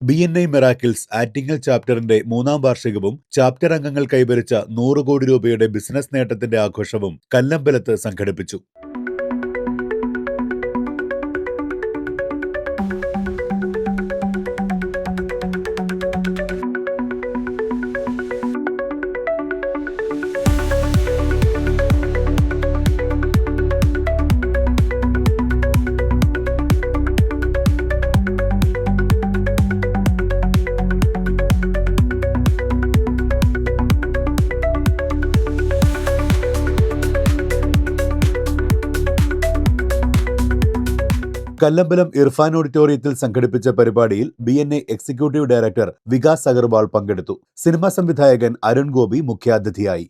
BNI miracles Attingal ചാപ്റ്ററിന്റെ 3-ാം വാർഷികവും chapter അംഗങ്ങൾ കൈവരിച്ച 100 കോടി രൂപയുടെ ബിസിനസ് നേട്ടത്തിന്റെ ആഘോഷവും കല്ലമ്പലത്ത് സംഘടിപ്പിച്ചു. കല്ലമ്പലം ഇർഫാൻ ഓഡിറ്റോറിയത്തിൽ സംഘടിപ്പിച്ച പരിപാടിയിൽ BNI executive director Vikas Agarwal പങ്കെടുത്തു. സിനിമാ സംവിധായകൻ അരുൺ ഗോപി മുഖ്യാതിഥിയായി.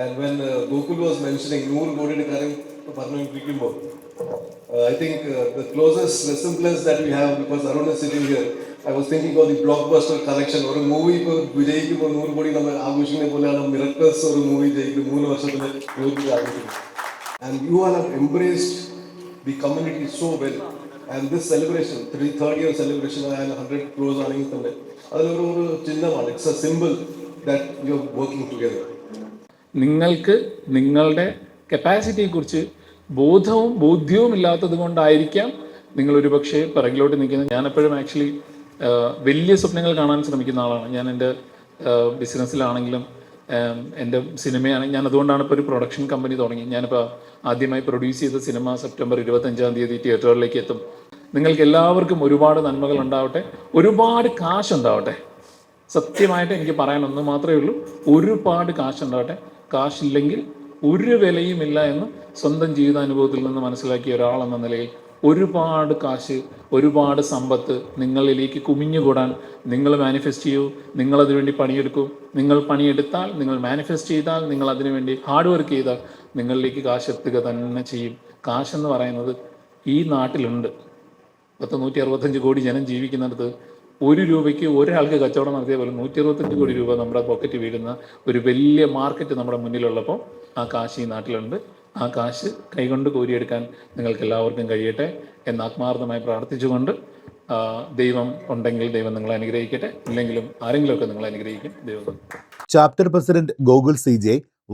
And when Gokul was mentioning 100 കോടിയുടെ കാര്യം പറഞ്ഞുകൊണ്ടിരിക്കുമ്പോൾ I think the closest resemblance that we have, because Arun is sitting here, I was thinking of the blockbuster collection. ഒരു മൂവി ഇപ്പോൾ വിജയിക്കുമ്പോൾ 100 കോടി നമ്മൾ ആഘോഷിക്കുന്ന പോലെയാണ് മിറക്കിൾസ് ഒരു മൂവി ജയിക്കും 3 വർഷത്തിൽ ആഘോഷിക്കും. And you all have embraced the community so well. And this celebration, 3rd year celebration, and 100 crores ആണെങ്കിൽ തന്നെ അതിലൊരു ചിഹ്നമാണ്. It's a symbol that you are working together. നിങ്ങൾക്ക് നിങ്ങളുടെ കപ്പാസിറ്റിയെക്കുറിച്ച് ബോധ്യവും ഇല്ലാത്തത് കൊണ്ടായിരിക്കാം നിങ്ങളൊരു പക്ഷേ പിറകിലോട്ട് നിൽക്കുന്നത്. ഞാനെപ്പോഴും ആക്ച്വലി വലിയ സ്വപ്നങ്ങൾ കാണാൻ ശ്രമിക്കുന്ന ആളാണ്. ഞാൻ എൻ്റെ ബിസിനസ്സിലാണെങ്കിലും എൻ്റെ സിനിമയാണെങ്കിൽ ഞാൻ അതുകൊണ്ടാണ് ഇപ്പോൾ ഒരു പ്രൊഡക്ഷൻ കമ്പനി തുടങ്ങി. ഞാനിപ്പോൾ ആദ്യമായി പ്രൊഡ്യൂസ് ചെയ്ത സിനിമ സെപ്റ്റംബർ 25-ാം തീയതി തിയേറ്ററുകളിലേക്ക് എത്തും. നിങ്ങൾക്ക് എല്ലാവർക്കും ഒരുപാട് നന്മകൾ ഉണ്ടാവട്ടെ, ഒരുപാട് കാശുണ്ടാവട്ടെ. സത്യമായിട്ട് എനിക്ക് പറയാൻ ഒന്ന് മാത്രമേ ഉള്ളൂ, ഒരുപാട് കാശുണ്ടാവട്ടെ. കാശില്ലെങ്കിൽ ഒരു വിലയുമില്ല എന്ന് സ്വന്തം ജീവിതാനുഭവത്തിൽ നിന്ന് മനസ്സിലാക്കിയ ഒരാളെന്ന നിലയിൽ ഒരുപാട് കാശ്, ഒരുപാട് സമ്പത്ത് നിങ്ങളിലേക്ക് കുമിഞ്ഞുകൂടാൻ നിങ്ങൾ മാനിഫെസ്റ്റ് ചെയ്യൂ. നിങ്ങളതിനു വേണ്ടി പണിയെടുക്കൂ. നിങ്ങൾ പണിയെടുത്താൽ, നിങ്ങൾ മാനിഫെസ്റ്റ് ചെയ്താൽ, നിങ്ങൾ അതിനുവേണ്ടി ഹാർഡ് വർക്ക് ചെയ്താൽ നിങ്ങളിലേക്ക് കാശ് എത്തുക തന്നെ ചെയ്യും. കാശെന്ന് പറയുന്നത് ഈ നാട്ടിലുണ്ട്. 165 കോടി ജനം ജീവിക്കുന്നിടത്ത് 1 രൂപയ്ക്ക് ഒരാൾക്ക് കച്ചവടം നടത്തിയ പോലെ 165 കോടി രൂപ നമ്മുടെ പോക്കറ്റ് വീഴുന്ന ഒരു വലിയ മാർക്കറ്റ് നമ്മുടെ മുന്നിലുള്ളപ്പോൾ ആ കാശ് ഈ നാട്ടിലുണ്ട്. ആ കാശ് കൈകൊണ്ട് കോരിയെടുക്കാൻ നിങ്ങൾക്ക് എല്ലാവർക്കും കഴിയട്ടെ എന്ന് ആത്മാർത്ഥമായി പ്രാർത്ഥിച്ചുകൊണ്ട്, ദൈവം ഉണ്ടെങ്കിൽ ദൈവം നിങ്ങളെ അനുഗ്രഹിക്കട്ടെ, ഇല്ലെങ്കിലും ആരെങ്കിലുമൊക്കെ നിങ്ങളെ അനുഗ്രഹിക്കും. ദൈവം. Chapter president Gokul CJ,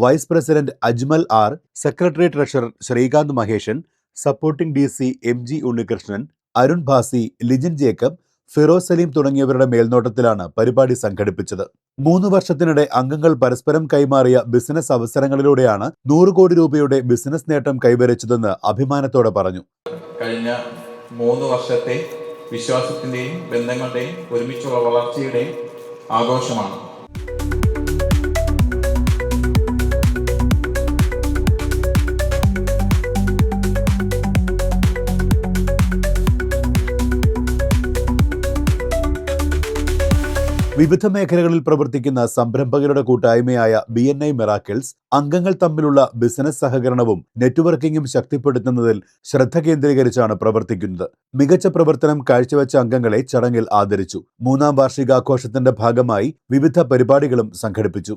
vice president Ajmal R, secretary treasurer Srikanth Maheshan, supporting DC MG Unnikrishnan, Arun Bhasi, Lijin Jacob, Firoz Salim തുടങ്ങിയവരുടെ മേൽനോട്ടത്തിലാണ് പരിപാടി സംഘടിപ്പിച്ചത്. 3 വർഷത്തിനിടെ അംഗങ്ങൾ പരസ്പരം കൈമാറിയ ബിസിനസ് അവസരങ്ങളിലൂടെയാണ് 100 കോടി രൂപയുടെ ബിസിനസ് നേട്ടം കൈവരിച്ചതെന്ന് അഭിമാനത്തോടെ പറഞ്ഞു. കഴിഞ്ഞ 3 വർഷത്തെ വിശ്വാസത്തിന്റെയും ബന്ധങ്ങളുടെയും ഒരുമിച്ചുള്ള വളർച്ചയുടെയും ആഘോഷമാണ്. വിവിധ മേഖലകളിൽ പ്രവർത്തിക്കുന്ന സംരംഭകരുടെ കൂട്ടായ്മയായ BNI മിറാക്കിൾസ് അംഗങ്ങൾ തമ്മിലുള്ള ബിസിനസ് സഹകരണവും നെറ്റ്വർക്കിംഗും ശക്തിപ്പെടുത്തുന്നതിൽ ശ്രദ്ധ കേന്ദ്രീകരിച്ചാണ് പ്രവർത്തിക്കുന്നത്. മികച്ച പ്രവർത്തനം കാഴ്ചവെച്ച അംഗങ്ങളെ ചടങ്ങിൽ ആദരിച്ചു. 3-ാം വാർഷികാഘോഷത്തിന്റെ ഭാഗമായി വിവിധ പരിപാടികളും സംഘടിപ്പിച്ചു.